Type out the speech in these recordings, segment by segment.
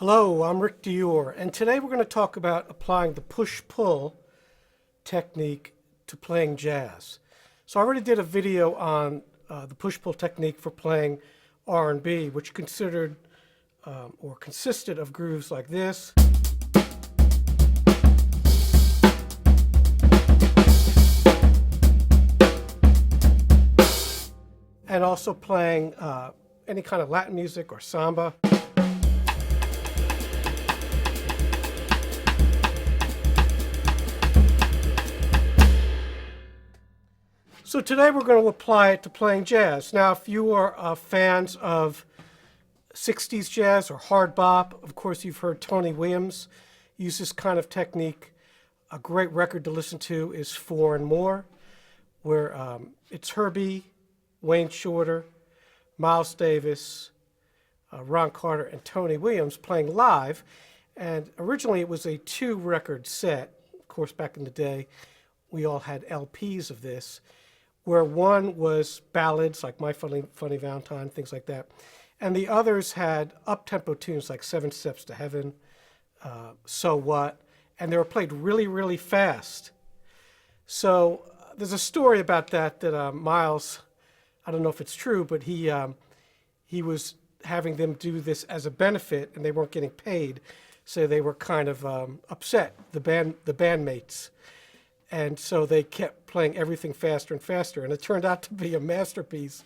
Hello, I'm rickdior, and today we're going to talk about applying the push-pull technique to playing jazz. So I already did a video on the push-pull technique for playing R&B, which consisted of grooves like this, and also playing any kind of Latin music or samba. So today we're going to apply it to playing jazz. Now, if you are fans of 60s jazz or hard bop, of course you've heard Tony Williams use this kind of technique. A great record to listen to is 4 and More, where it's Herbie, Wayne Shorter, Miles Davis, Ron Carter, and Tony Williams playing live. And originally it was a 2-record set. Of course, back in the day, we all had LPs of this, where one was ballads like My Funny Valentine, things like that, and the others had up-tempo tunes like 7 Steps to Heaven, So What, and they were played really, really fast. So there's a story about that Miles, I don't know if it's true, but he was having them do this as a benefit, and they weren't getting paid, so they were kind of upset, the bandmates. And so they kept playing everything faster and faster. And it turned out to be a masterpiece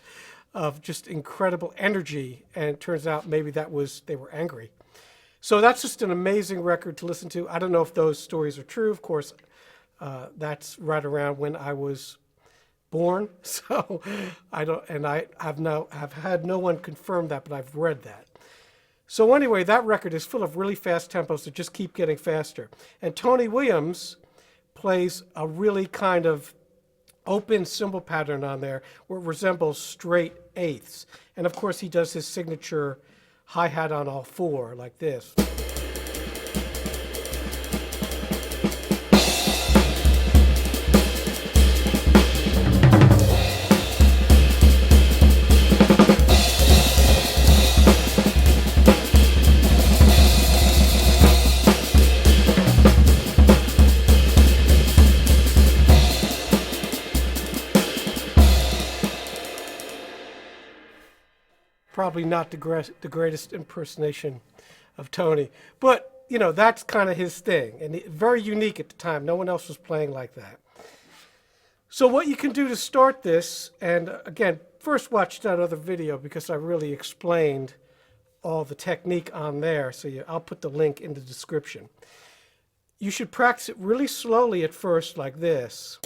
of just incredible energy. And it turns out maybe they were angry. So that's just an amazing record to listen to. I don't know if those stories are true. Of course, that's right around when I was born. So I don't, and I've had no one confirm that, but I've read that. So anyway, that record is full of really fast tempos that just keep getting faster. And Tony Williams plays a really kind of open cymbal pattern on there where it resembles straight eighths. And of course he does his signature hi-hat on all 4 like this. Probably not the greatest impersonation of Tony, but you know, that's kind of his thing, and very unique at the time. No one else was playing like that. So what you can do to start this, and again, first watch that other video because I really explained all the technique on there, so I'll put the link in the description. You should practice it really slowly at first like this.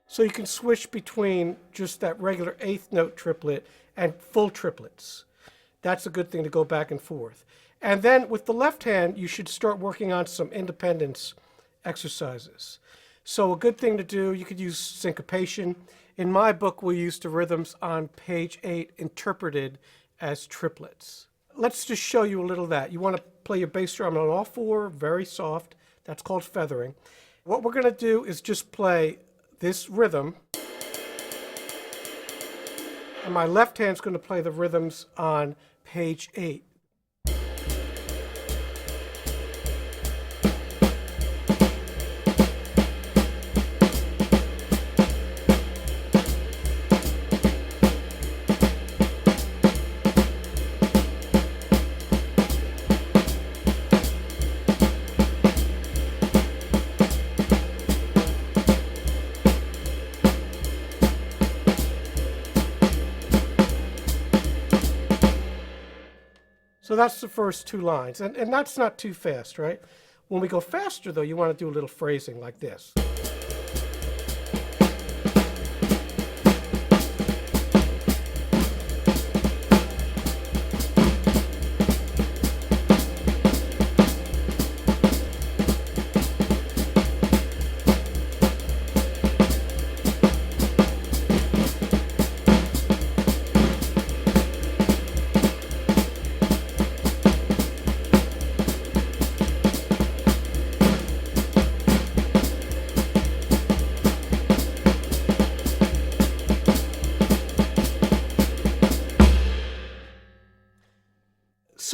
So you can switch between just that regular 8th note triplet and full triplets. That's a good thing to go back and forth. And then with the left hand, you should start working on some independence exercises. So a good thing to do, you could use syncopation. In my book, we use the rhythms on page 8 interpreted as triplets. Let's just show you a little of that. You want to play your bass drum on all 4, very soft. That's called feathering. What we're going to do is just play this rhythm, and my left hand's going to play the rhythms on page 8. So that's the first 2 lines, and that's not too fast, right? When we go faster, though, you want to do a little phrasing like this.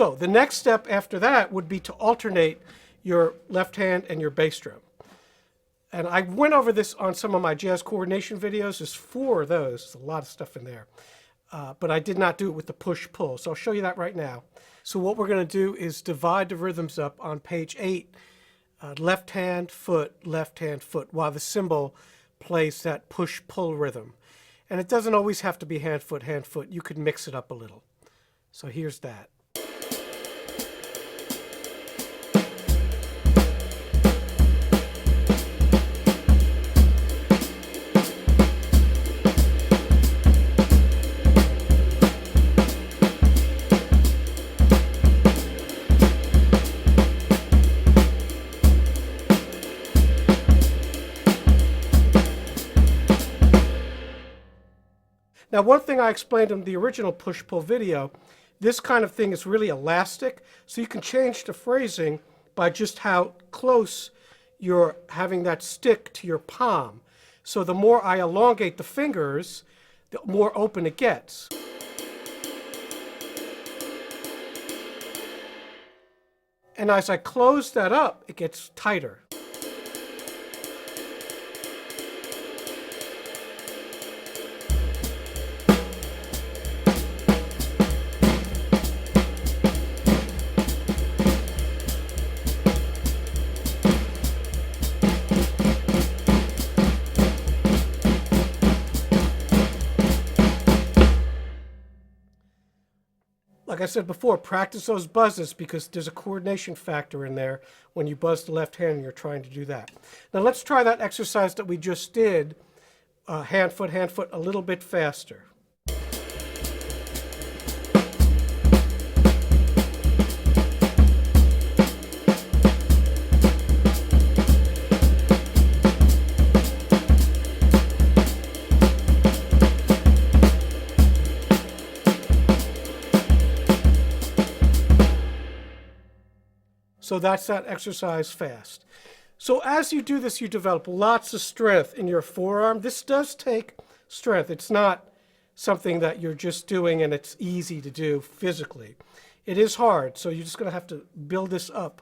So the next step after that would be to alternate your left hand and your bass drum. And I went over this on some of my jazz coordination videos. There's 4 of those. There's a lot of stuff in there. But I did not do it with the push-pull. So I'll show you that right now. So what we're going to do is divide the rhythms up on page 8. Left hand, foot, while the cymbal plays that push-pull rhythm. And it doesn't always have to be hand, foot, hand, foot. You could mix it up a little. So here's that. Now, one thing I explained in the original push-pull video, this kind of thing is really elastic, so you can change the phrasing by just how close you're having that stick to your palm. So the more I elongate the fingers, the more open it gets. And as I close that up, it gets tighter. Like I said before, practice those buzzes because there's a coordination factor in there when you buzz the left hand and you're trying to do that. Now let's try that exercise that we just did, hand, foot, a little bit faster. So that's that exercise fast. So as you do this, you develop lots of strength in your forearm. This does take strength. It's not something that you're just doing and it's easy to do physically. It is hard, so you're just going to have to build this up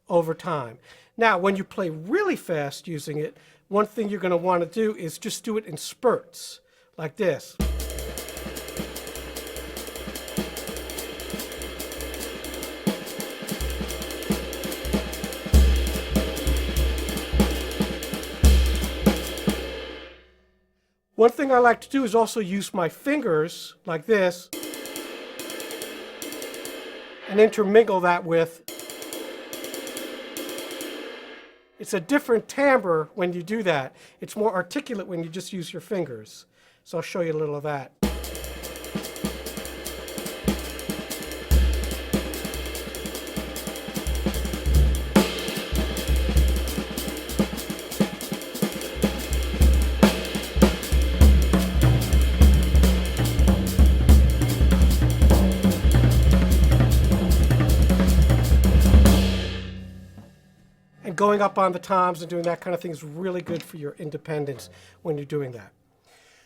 over time. Now, when you play really fast using it, one thing you're going to want to do is just do it in spurts, like this. One thing I like to do is also use my fingers, like this, and intermingle that with. It's a different timbre when you do that. It's more articulate when you just use your fingers. So I'll show you a little of that. Going up on the toms and doing that kind of thing is really good for your independence when you're doing that.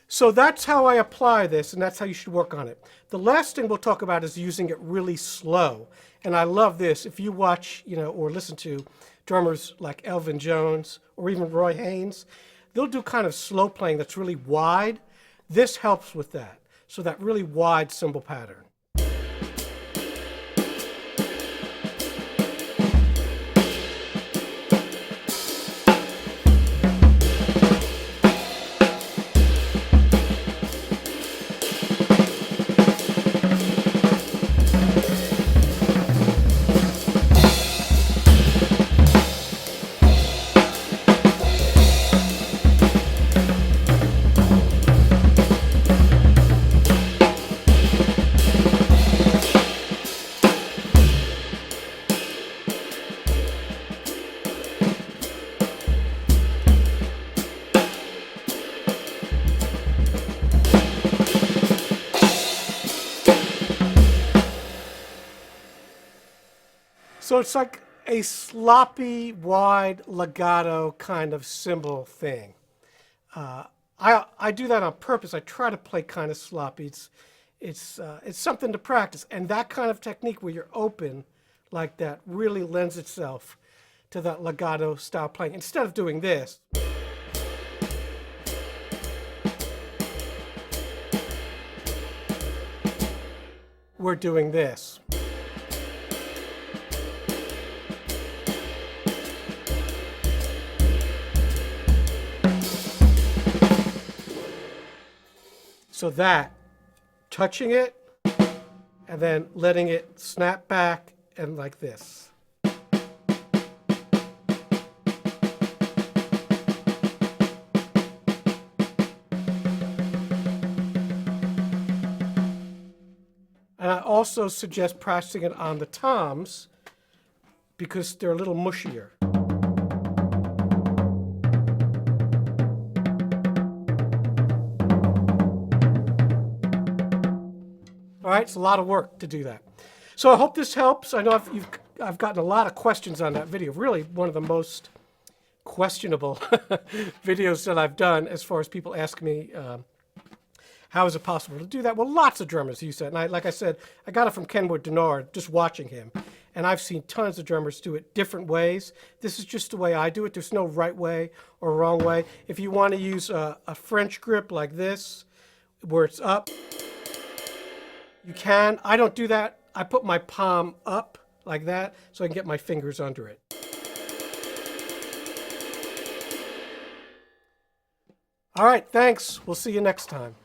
So that's how I apply this, and that's how you should work on it. The last thing we'll talk about is using it really slow. And I love this. If you watch, or listen to drummers like Elvin Jones or even Roy Haynes, they'll do kind of slow playing that's really wide. This helps with that. So that really wide cymbal pattern. So it's like a sloppy, wide, legato kind of cymbal thing. I do that on purpose. I try to play kind of sloppy. it's something to practice. And that kind of technique where you're open like that really lends itself to that legato style playing. Instead of doing this, we're doing this. So that, touching it, and then letting it snap back, and like this. And I also suggest practicing it on the toms because they're a little mushier. All right, it's a lot of work to do that. So I hope this helps. I know I've gotten a lot of questions on that video. Really, one of the most questionable videos that I've done as far as people ask me, how is it possible to do that? Well, lots of drummers use that. And like I said, I got it from Kenwood Denard, just watching him. And I've seen tons of drummers do it different ways. This is just the way I do it. There's no right way or wrong way. If you want to use a French grip like this, where it's up, you can. I don't do that. I put my palm up like that so I can get my fingers under it. All right, thanks. We'll see you next time.